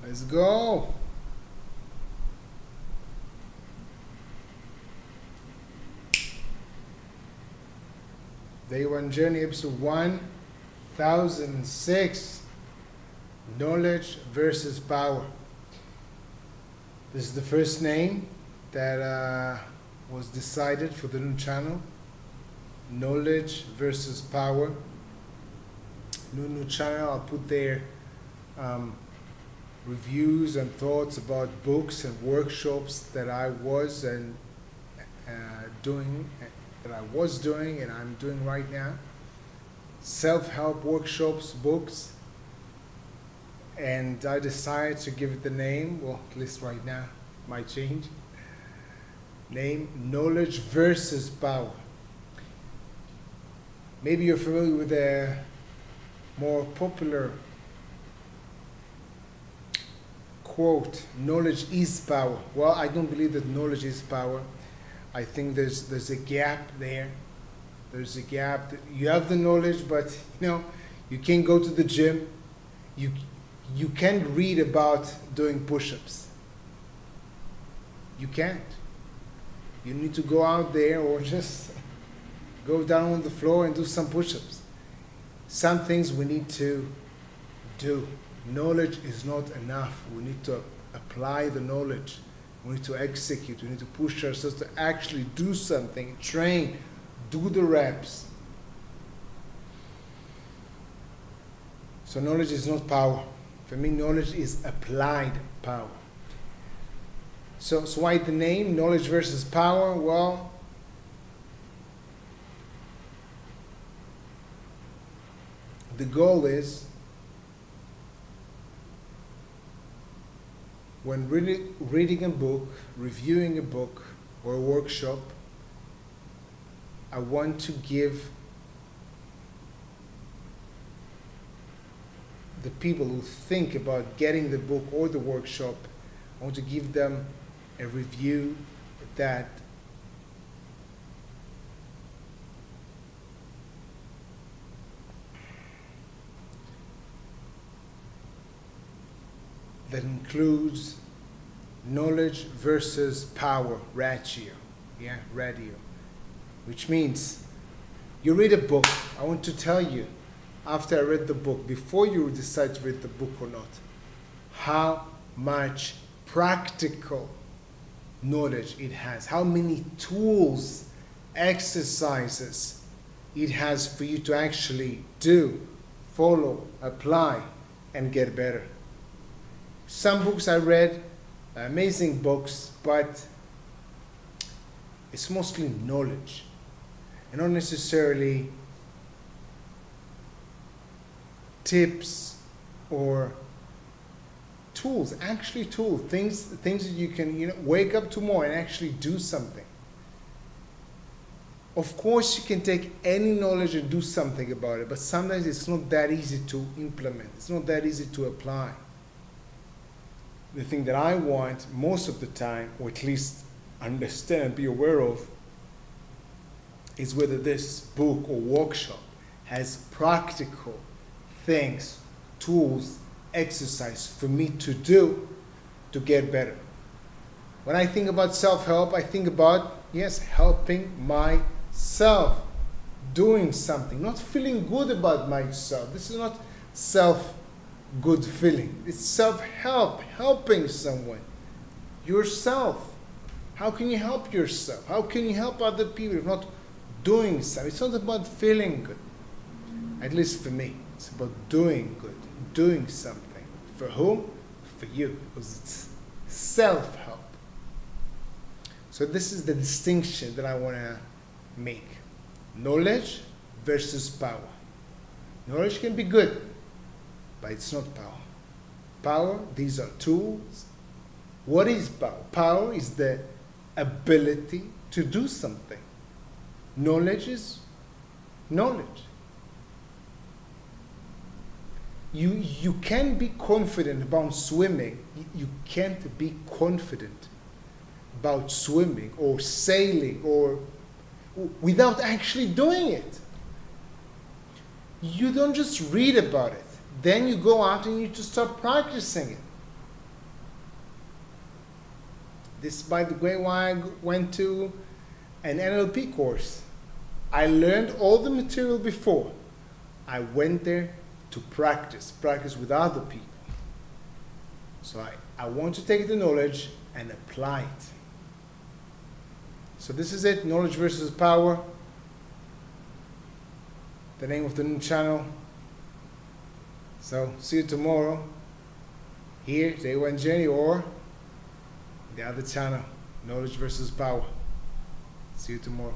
Let's go. Day One Journey, episode 1006. Knowledge versus power. This is the first name that was decided for the new channel. Knowledge versus power. New channel. I'll put there reviews and thoughts about books and workshops that I was doing and I'm doing right now. Self-help workshops, books, and I decided to give it the name, well, at least right now, might change. Name, Knowledge versus Power. Maybe you're familiar with a more popular quote, knowledge is power. Well, I don't believe that knowledge is power. I think there's a gap there. There's a gap. You have the knowledge, but you can't go to the gym. You can't read about doing push-ups. You can't. You need to go out there or just go down on the floor and do some push-ups. Some things we need to do. Knowledge is not enough. We need to apply the knowledge. We need to execute. We need to push ourselves to actually do something, train, do the reps. So knowledge is not power. For me, knowledge is applied power. So why the name, knowledge versus power? Well, the goal is, when reading a book, reviewing a book or a workshop, I want to give the people who think about getting the book or the workshop, I want to give them a review that includes knowledge versus power ratio. Ratio. Which means you read a book. I want to tell you, after I read the book, before you decide to read the book or not, how much practical knowledge it has, how many tools, exercises it has for you to actually do, follow, apply, and get better. Some books I read, amazing books, but it's mostly knowledge and not necessarily tips or tools, actually tools, things that you can wake up tomorrow and actually do something. Of course, you can take any knowledge and do something about it, but sometimes it's not that easy to implement. It's not that easy to apply. The thing that I want most of the time, or at least understand, be aware of, is whether this book or workshop has practical things, tools, exercise for me to do to get better. When I think about self-help, I think about, helping myself, doing something, not feeling good about myself. This is not good feeling. It's self-help, helping someone. Yourself. How can you help yourself? How can you help other people if not doing something? It's not about feeling good. At least for me. It's about doing good, doing something. For whom? For you. Because it's self-help. So this is the distinction that I want to make. Knowledge versus power. Knowledge can be good, but it's not power. Power, these are tools. What is power? Power is the ability to do something. Knowledge is knowledge. You can be confident about swimming. You can't be confident about swimming or sailing or without actually doing it. You don't just read about it. Then you go out and you just start practicing it. This is, by the way, why I went to an NLP course. I learned all the material before. I went there to practice with other people. So I want to take the knowledge and apply it. So this is it, knowledge versus power. The name of the new channel. So see you tomorrow here, Day One Journey, or the other channel, knowledge versus power. See you tomorrow.